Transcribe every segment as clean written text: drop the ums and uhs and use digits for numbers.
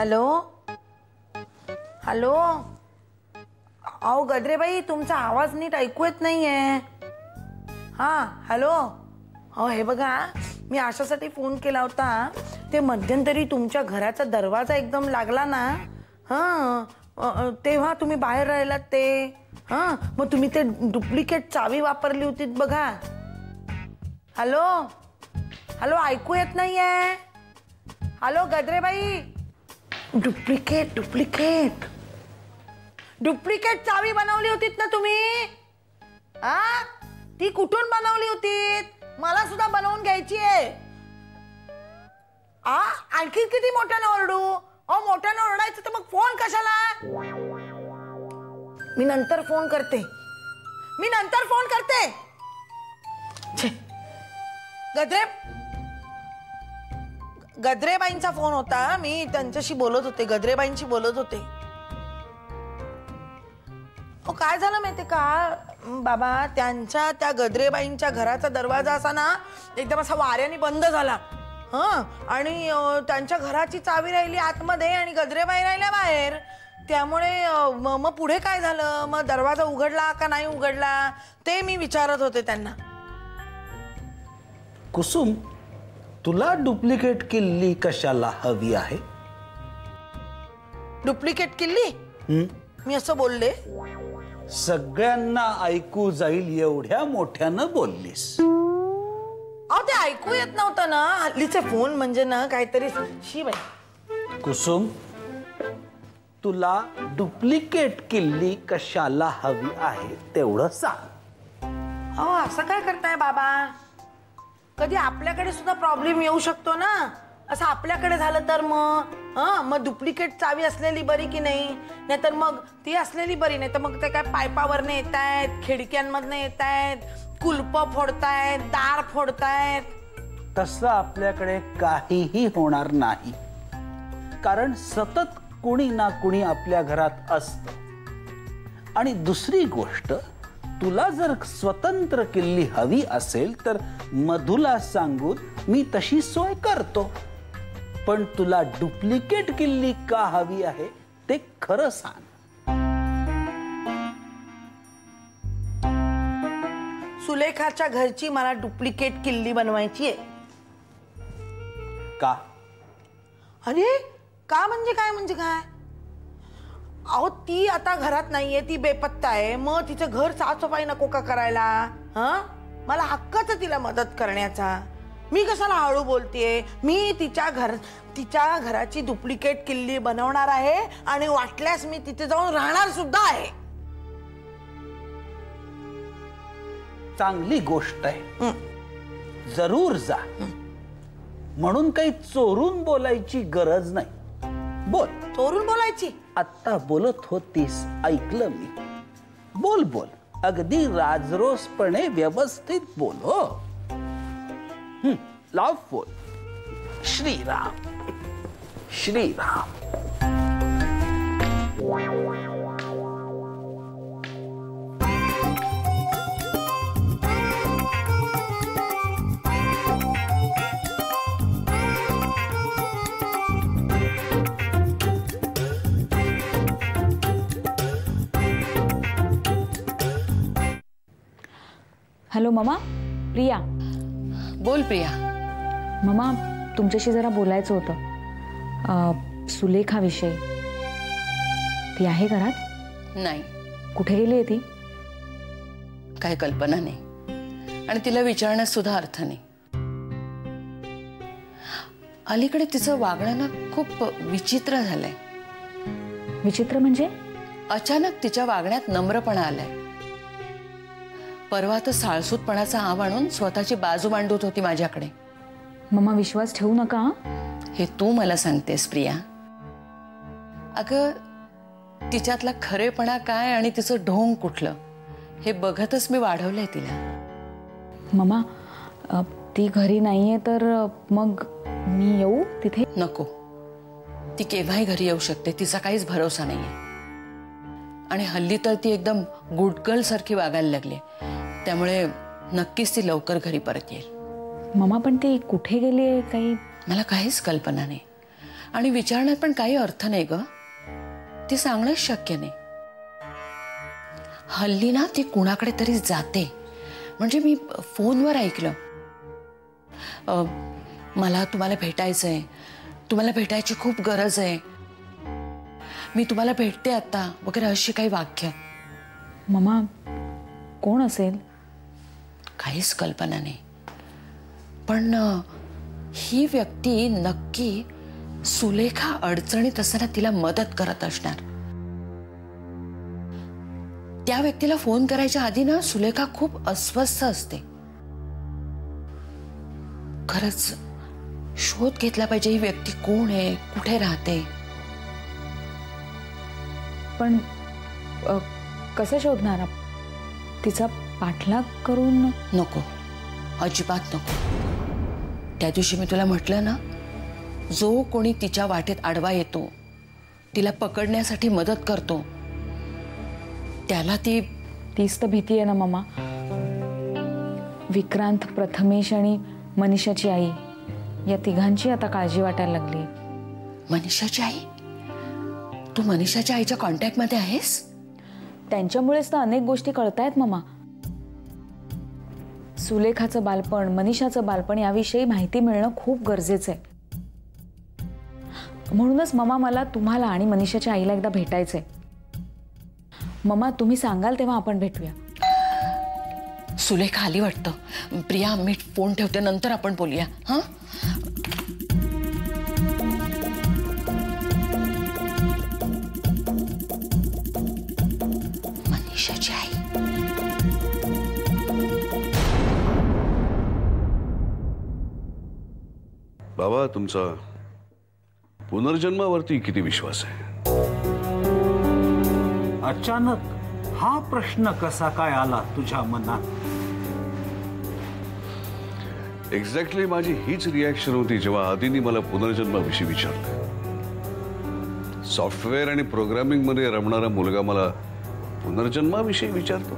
Hello hello, अहो गजरेबाई तुमचा आवाज नीट ऐकू येत नाहीये. हां हॅलो, अहो हे बघा मी अशासाठी फोन केला होता, ते मध्यंतरी तुमच्या घराचा दरवाजा एकदम लागला ना, हां तेव्हा तुम्ही बाहेर राहिलात ते, हां मग तुम्ही ते डुप्लिकेट चावी वापरली होती बघा. हॅलो हॅलो, ऐकू येत नाहीये. हॅलो गजरेबाई, डुप्लिकेट डुप्लिकेट डुप्लिकेट चावी बनवली होतीत ना तुम्ही? हा, ती कुठून बनवली होती? मला सुद्धा बनवून घ्यायची आहे. आणखी किती मोठ्यानं ओरडू? अहो मोठ्यानं ओरडायचं तर मग फोन कशाला? मी नंतर फोन करते. गजरेबाईंचा फोन होता, मी त्यांच्याशी बोलत होते, गजरेबाईंशी बोलत होते. काय झालं माहितीये का बाबा, त्यांच्या त्या गजरेबाईंच्या घराचा दरवाजा असा ना एकदम असा वाऱ्याने बंद झाला. आणि त्यांच्या घराची चावी राहिली आतमध्ये आणि गजरेबाई राहिल्या बाहेर. त्यामुळे मग पुढे काय झालं, मग दरवाजा उघडला का नाही उघडला ते मी विचारत होते त्यांना. कुसुम, तुला डुप्लिकेट किल्ली कशाला हवी आहे? डुप्लिकेट किल्ली? मी असं बोलले? सगळ्यांना ऐकू जाईल एवढ्या मोठ्यानं बोललीस. अहो ते ऐकू येत नव्हतं ना, हल्लीचे फोन म्हणजे ना काहीतरी. शिवाय कुसुम, तुला डुप्लिकेट किल्ली कशाला हवी आहे तेवढं सांग. अहो असं काय करताय बाबा, कधी आपल्याकडे सुद्धा प्रॉब्लेम येऊ शकतो ना. असं आपल्याकडे झालं तर मग डुप्लिकेट चावी असलेली बरी की नाही? नाहीतर मग ती असलेली बरी, नाही तर मग ते काय पायपावरने येत आहेत, खिडक्यांमधनं येत आहेत, कुलप फोडतायत, दार फोडतायत. तसं आपल्याकडे काहीही होणार नाही, कारण सतत कुणी ना कुणी आपल्या घरात असतं. आणि दुसरी गोष्ट, तुला जर स्वतंत्र किल्ली हवी असेल तर मधुला सांगून मी तशी सोय करतो. पण तुला डुप्लिकेट किल्ली का हवी आहे ते खरं सांग. सुलेखाच्या घरची मला डुप्लिकेट किल्ली बनवायची आहे. का? अरे का म्हणजे काय, म्हणजे काय? अहो ती आता घरात नाहीये, ती बेपत्ता आहे. मग तिचं घर साफसफाई नको का करायला? मला हक्कच तिला मदत करण्याचा. मी कशाला हळू बोलतेय? मी तिच्या घराची डुप्लिकेट किल्ली बनवणार आहे आणि वाटल्यास मी तिथे जाऊन राहणार सुद्धा आहे. चांगली गोष्ट आहे, जरूर जा. म्हणून काही चोरून बोलायची गरज नाही. बोल. चोरून बोलायची? आता बोलत होतीस, ऐकलं मी. बोल बोल, अगदी राजरोसपणे व्यवस्थित बोल. हो लाव बोल. श्रीराम श्रीराम. Hello mama, Priya. बोल प्रिया. ममा, तुमच्याशी जरा बोलायचं होतं. सुलेखाविषयी. ती आहे घरात? नाही. कुठे गेली आहे ती? काही कल्पना नाही, आणि तिला विचारण्यास सुद्धा अर्थ नाही. अलीकडे तिचं वागणं ना खूप विचित्र झालंय. विचित्र म्हणजे? अचानक तिच्या वागण्यात नम्रपणा आलाय. परवा तर साळसूतपणाचा आव आणून स्वतःची बाजू मांडत होती माझ्याकडे. मम्मा, विश्वास ठेवू नका. हे तू मला सांगतेस प्रिया? अगं, तिच्यातला खरेपणा काय आणि तिचं ढोंग कुठलं हे बघतच मी वाढवलंय तिला. मम्मा, ती घरी नाहीये तर मग मी येऊ तिथे? नको, ती केव्हाही घरी येऊ शकते, तिचा काहीच भरोसा नाहीये. आणि हल्ली तर ती एकदम गुड गर्ल सारखी वागायला लागली, त्यामुळे नक्कीच ती लवकर घरी परत येईल. मम्मा, पण ती कुठे गेली आहे काही? मला काहीच कल्पना नाही. आणि विचारण्यात पण काही अर्थ नाही ग. ती सांगणंच शक्य नाही. हल्ली ना ती कुणाकडे तरी जाते. म्हणजे मी फोनवर ऐकलं, मला तुम्हाला भेटायचंय, तुम्हाला भेटायची खूप गरज आहे, मी तुम्हाला भेटते आता वगैरे अशी काही वाक्य. मम्मा कोण असेल? काहीच कल्पना नाही. पण ही व्यक्ती नक्की सुलेखा अडचणीत असताना तिला मदत करत असणार. त्या व्यक्तीला फोन करायच्या आधी ना सुलेखा खूप अस्वस्थ असते. खरंच शोध घेतला पाहिजे, ही व्यक्ती कोण आहे, कुठे राहते. पण कसं शोधणार? तिचा पाठलाग करून? नको, अजिबात नको. त्या दिवशी मी तुला म्हटलं ना, जो कोणी तिच्या वाटेत आडवा येतो, तिला पकडण्यासाठी मदत करतो, त्याला तीच तर भीती आहे ना मम्मा. विक्रांत, प्रथमेश आणि मनीषाची आई, या तिघांची आता काळजी वाटायला लागली. मनीषाची आई? तू मनीषाच्या आईच्या कॉन्टॅक्ट मध्ये आहेस? त्यांच्यामुळेच तर अनेक गोष्टी कळतायत मम्मा. सुलेखाचं बालपण, मनीषाचं बालपण याविषयी माहिती मिळणं खूप गरजेचं आहे. म्हणूनच मम्मा मला तुम्हाला आणि मनीषाच्या आईला एकदा भेटायचंय. मम्मा तुम्ही सांगाल तेव्हा आपण भेटूया. सुलेखा आली वाटतं. प्रिया, मी फोन ठेवते, नंतर आपण बोलूया. हा, मनीषाची आई. बाबा, तुमचा पुनर्जन्मावरती किती विश्वास आहे? अचानक हा प्रश्न कसा काय आला तुझ्या मनात? एक्झॅक्टली माझी हीच रिॲक्शन होती जेव्हा आदिनी मला पुनर्जन्माविषयी विचारलं. सॉफ्टवेअर आणि प्रोग्रामिंग मध्ये रमणारा मुलगा मला पुनर्जन्माविषयी विचारतो.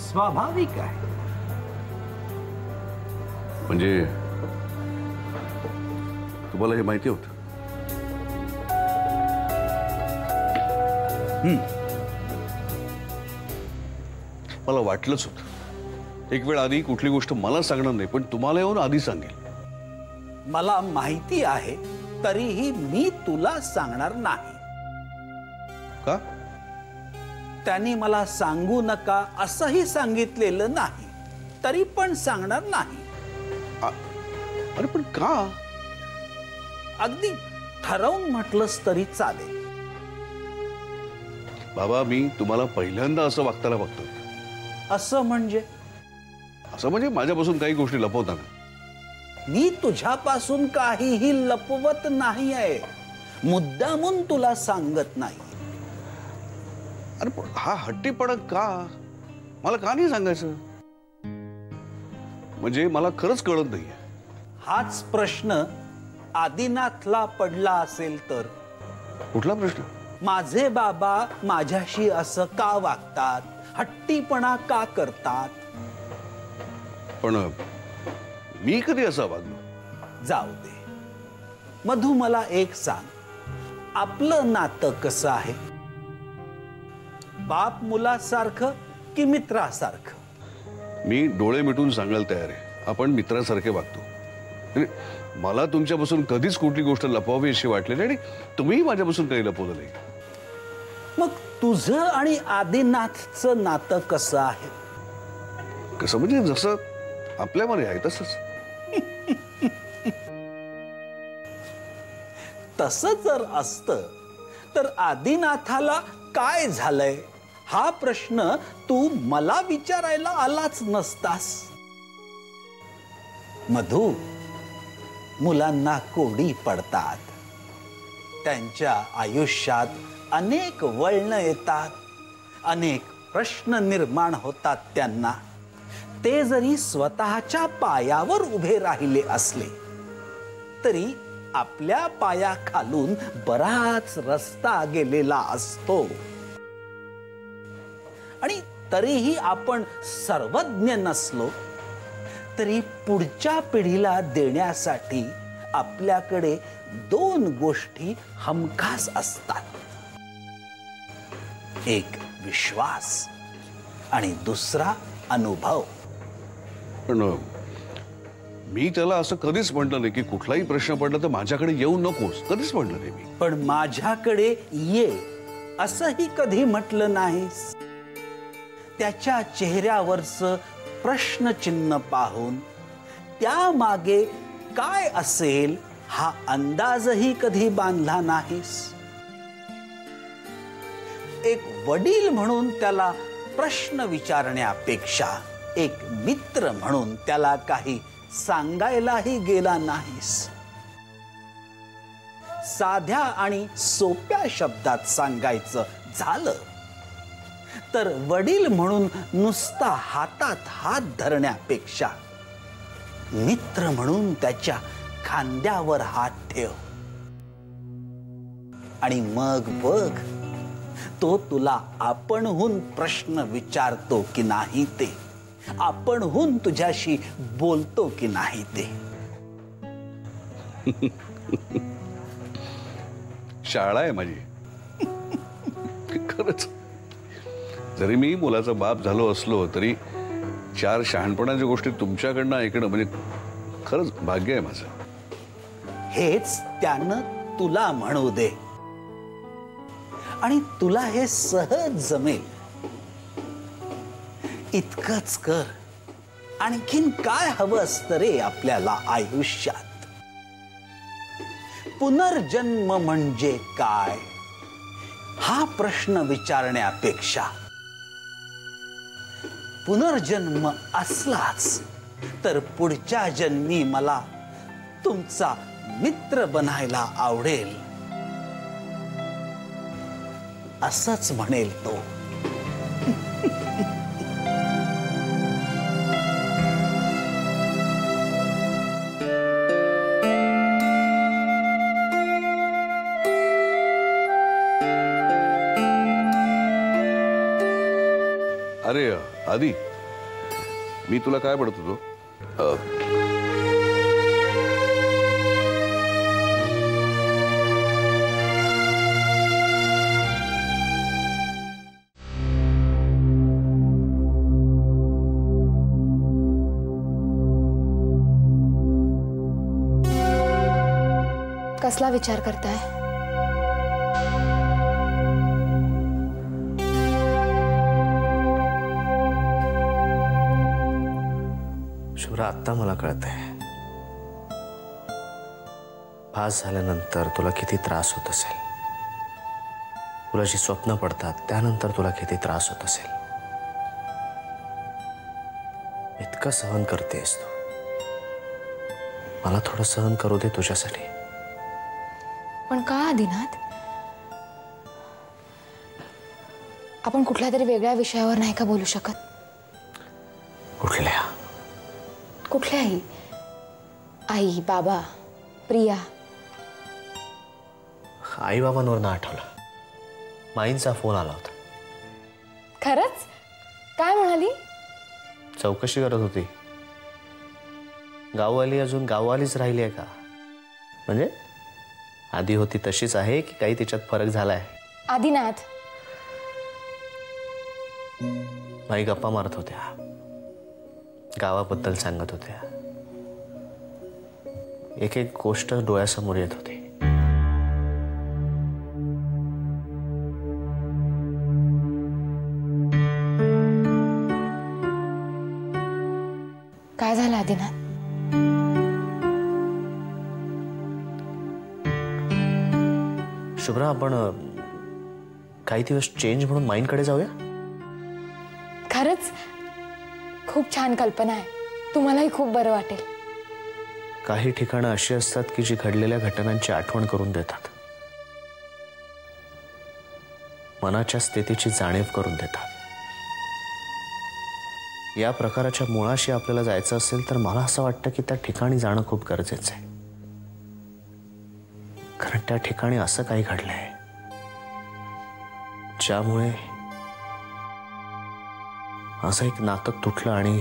स्वाभाविक आहे. म्हणजे तुम्हाला हे माहिती होतं? मला वाटलंच होतं. एक वेळ आधी कुठली गोष्ट मला सांगणार नाही, पण तुम्हाला येऊन आधी सांगेल. मला माहिती आहे, तरीही मी तुला सांगणार नाही. का? त्यांनी मला सांगू नका असंही सांगितलेलं नाही, तरी पण सांगणार नाही. अरे पण का? अगदी ठरवून म्हटलंस तरी चालेल. बाबा, मी तुम्हाला पहिल्यांदा असं वागताना बघतो. असं म्हणजे? असं म्हणजे माझ्यापासून काही गोष्टी लपवताना. मी तुझ्यापासून काहीही लपवत नाही आहे, मुद्दामून तुला सांगत नाही. अरे पण हा हट्टीपणा का? मला का नाही सांगायचं? म्हणजे मला खरंच कळत नाहीये. हाच प्रश्न आदिनाथला पडला असेल तर? कुठला प्रश्न? माझे बाबा माझ्याशी असं का वागतात, हट्टीपणा का करतात? पण मी कधी असा वागलो? जाऊ दे. मधू, मला एक सांग, आपलं नातं कसं आहे? बाप मुलासारखं की मित्रासारखं? मी डोळे मिटून सांगायला तयार आहे, आपण मित्रासारखे वागतो. मला तुमच्यापासून कधीच कुठली गोष्ट लपवावी अशी वाटलेली, आणि तुम्हीही माझ्यापासून काही लपवलं नाही. मग तुझं आणि आदिनाथचं नातं कसं आहे? कसं म्हणजे जसं आपल्यामध्ये आहे तसंच. तसं जर असतं तर आदिनाथाला काय झालंय हा प्रश्न तू मला विचारायला आलाच नसतास. मधू, मुलांना कोडी पडतात. त्यांच्या आयुष्यात अनेक वळणं येतात, अनेक प्रश्न निर्माण होतात त्यांना. ते जरी स्वतःच्या पायावर उभे राहिले असले तरी आपल्या पायाखालून बराच रस्ता गेलेला असतो. आणि तरीही आपण सर्वज्ञ नसलो तरी पुढच्या पिढीला देण्यासाठी आपल्याकडे दोन गोष्टी हमखास असतात, एक विश्वास आणि दुसरा अनुभव. पण मी त्याला असं कधीच म्हटलं नाही की कुठलाही प्रश्न पडला तर माझ्याकडे येऊ नकोस, कधीच म्हटलं नाही मी. पण माझ्याकडे ये असंही कधी म्हटलं नाहीस. त्याच्या चेहऱ्यावरचं प्रश्नचिन्ह पाहून त्यामागे काय असेल हा अंदाजही कधी बांधला नाहीस. एक वडील म्हणून त्याला प्रश्न विचारण्यापेक्षा एक मित्र म्हणून त्याला काही सांगायलाही गेला नाहीस. साध्या आणि सोप्या शब्दात सांगायचं झालं तर वडील म्हणून नुसता हातात हात धरण्यापेक्षा मित्र म्हणून त्याच्या खांद्यावर हात ठेव आणि मग बघ तो तुला आपणहून प्रश्न विचारतो की नाही ते, आपणहून तुझ्याशी बोलतो की नाही ते. शाळा आहे माझी. खरंच जरी मी मुलाचा बाप झालो असलो तरी 4 शहाणपणाच्या गोष्टी तुमच्याकडनं ऐकणं म्हणजे खरंच भाग्य आहे माझं. हेच त्यानं तुला म्हणू दे आणि तुला हे सहज जमेल. इतकंच कर. आणखीन काय हवं असतं रे आपल्याला आयुष्यात? पुनर्जन्म म्हणजे काय हा प्रश्न विचारण्यापेक्षा पुनर्जन्म असलाच तर पुढच्या जन्मी मला तुमचा मित्र बनायला आवडेल असंच म्हणेल तो. अरे आधी मी तुला काय म्हणत होतो, कसला विचार करताय? शुभ्रा, आत्ता मला कळतंय पास झाल्यानंतर तुला किती त्रास होत असेल. तुला जी स्वप्न पडतात त्यानंतर तुला किती त्रास होत असेल. इतकं सहन करतेस तू. मला थोडं सहन करू दे तुझ्यासाठी. पण का आदिनाथ? आपण कुठल्या तरी वेगळ्या विषयावर नाही का बोलू शकत? कुठल्या? कुठल्याही. आई, बाबा, प्रिया. आई बाबांवर ना आठवलं. माईंचा फोन आला होता. खरंच? काय म्हणाली? चौकशी करत होती. गाववाली अजून गाववालीच राहिली आहे का, म्हणजे आधी होती तशीच आहे की काही तिच्यात फरक झालाय? आदिनाथ, माई गप्पा मारत होत्या, गावाबद्दल सांगत होत्या. एक एक गोष्ट डोळ्यासमोर येत होती. काय झालं आदिनाथ? शुभ्रा, आपण काही दिवस चेंज म्हणून माईंकडे जाऊया. खरंच खूप छान कल्पना आहे. तुम्हालाही खूप बरं वाटेल. काही ठिकाणं अशी असतात की जी घडलेल्या घटनांची आठवण करून देतात, मनाच्या स्थितीची जाणीव करून देतात. या प्रकाराच्या मुळाशी आपल्याला जायचं असेल तर मला असं वाटतं की त्या ठिकाणी जाणं खूप गरजेचं आहे. कारण त्या ठिकाणी असं काही घडलंय ज्यामुळे असं एक नातं तुटलं आणि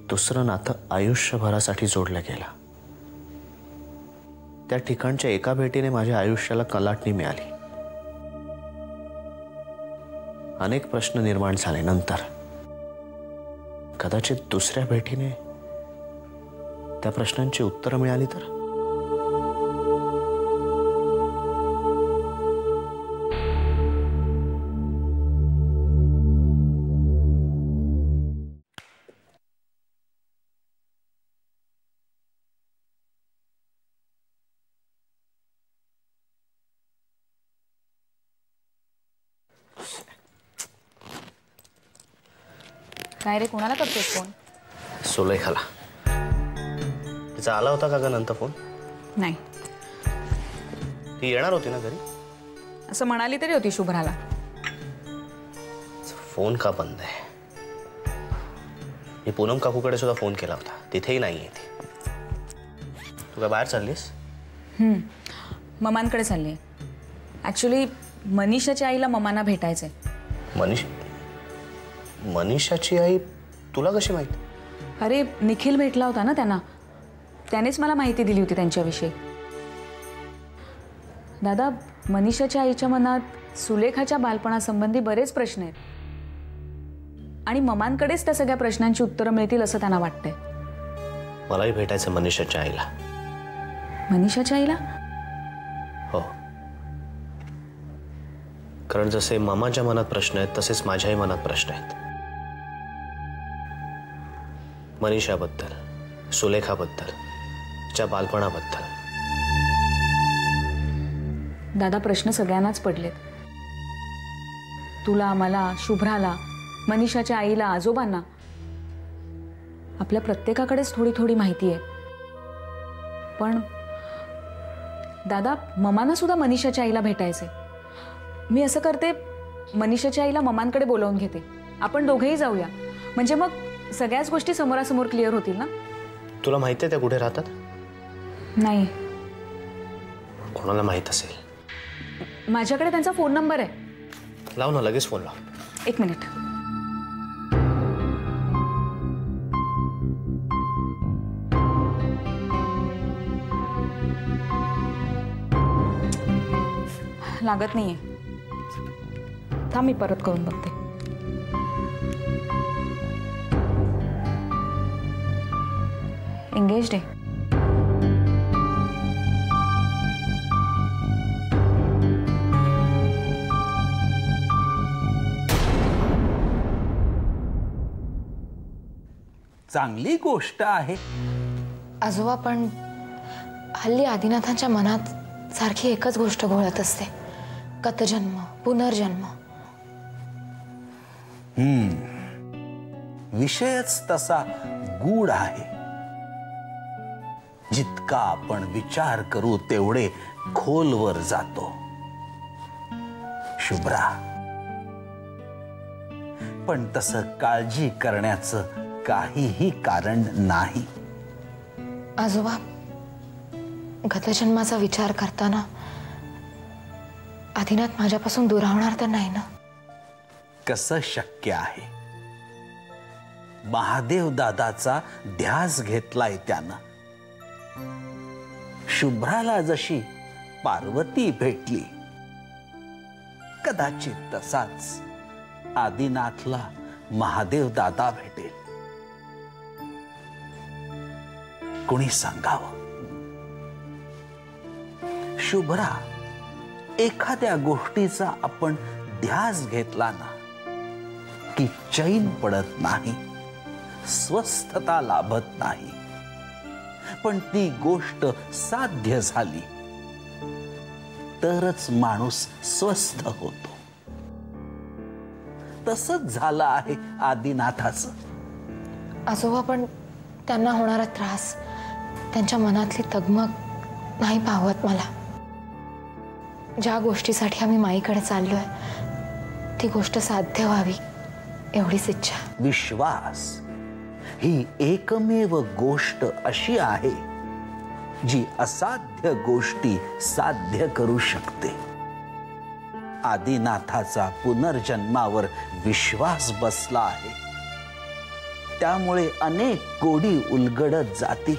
दुसरं नातं आयुष्यभरासाठी जोडलं गेलं. त्या ठिकाणच्या एका भेटीने माझ्या आयुष्याला कलाटणी मिळाली. अनेक प्रश्न निर्माण झाले. नंतर कदाचित दुसऱ्या भेटीने त्या प्रश्नांची उत्तरं मिळाली तर. काय रे, कोणाला करतोस फोन? सुलेखाला. तिचा आला होता का ग नंतर फोन? नाही. ती येणार होती ना घरी? असं म्हणाली तरी होती शुभ्राला. फोन का बंद आहे? मी पूनम काकूकडे सुद्धा फोन केला होता, तिथेही नाहीये ती. तू काय बाहेर चाललीस? ममांकडे चालली. ॲक्च्युली मनीषाच्या आईला ममांना भेटायचंय. मनीषाची आई तुला कशी माहिती? अरे निखिल भेटला होता ना त्यांना, त्यानेच मला माहिती दिली होती त्यांच्याविषयी. दादा, मनीषाच्या आईच्या मनात सुलेखाच्या बालपणासंबंधी बरेच प्रश्न आहेत आणि ममांकडेच त्या सगळ्या प्रश्नांची उत्तरं मिळतील असं त्यांना वाटतंय. मलाही भेटायचं मनीषाच्या आईला. मनीषाच्या आईला? हो, कारण जसे मामाच्या मनात प्रश्न आहेत तसेच माझ्याही मनात प्रश्न आहेत. मनीषाबद्दल, सुलेखाबद्दल, तिच्या बालपणाबद्दल. दादा, प्रश्न सगळ्यांनाच पडलेत. तुला, मला, शुभ्राला, मनीषाच्या आईला, आजोबांना. आपल्या प्रत्येकाकडेच थोडी थोडी माहिती आहे. पण दादा, ममांना सुद्धा मनीषाच्या आईला भेटायचे. मी असं करते, मनीषाच्या आईला ममांकडे बोलावून घेते. आपण दोघेही जाऊया, म्हणजे मग सगळ्याच गोष्टी समोरासमोर क्लिअर होतील ना. तुला माहिती आहे त्या कुठे राहतात? नाही. कोणाला माहित असेल? माझ्याकडे त्यांचा फोन नंबर आहे. लाव ना, लगेच फोन लाव. एक मिनिट. लागत नाहीये. थांब, मी परत करून बघते. एंगेज्ड आहे. चांगली गोष्ट आहे. आजोबा, पण हल्ली आदिनाथांच्या मनात सारखी एकच गोष्ट घोळत असते, गतजन्म, पुनर्जन्म. विषयच तसा गूढ आहे. जितका आपण विचार करू तेवढे खोलवर जातो. शुभ्रा, पण तसं काळजी करण्याचं काहीही कारण नाही. आजोबा, गतजन्माचा विचार करताना आदिनाथ माझ्यापासून दुरावणार तर नाही ना? कसं शक्य आहे? महादेव दादाचा ध्यास घेतलाय त्यानं. शुभ्राला जशी पार्वती भेटली, कदाचित तसाच आदिनाथला महादेव दादा भेटेल. कोणी सांगावं? शुभ्रा, एखाद्या गोष्टीचा आपण ध्यास घेतला ना की चैन पडत नाही, स्वस्थता लाभत नाही. पण ती गोष्ट साध्य झाली तरच माणूस स्वस्थ होतो. तसंच झालं आहे आदिनाथाचं. आजोबा, पण त्यांना होणारा त्रास, त्यांच्या मनातली तगमग नाही पाहत मला. ज्या गोष्टीसाठी आम्ही माईकडे चाललोय ती गोष्ट साध्य व्हावी एवढीच इच्छा. विश्वास ही एकमेव गोष्ट अशी आहे जी असाध्य गोष्टी साध्य करू शकते. आदिनाथाचा पुनर्जन्मावर विश्वास बसला आहे, त्यामुळे अनेक कोडी उलगडत जाती.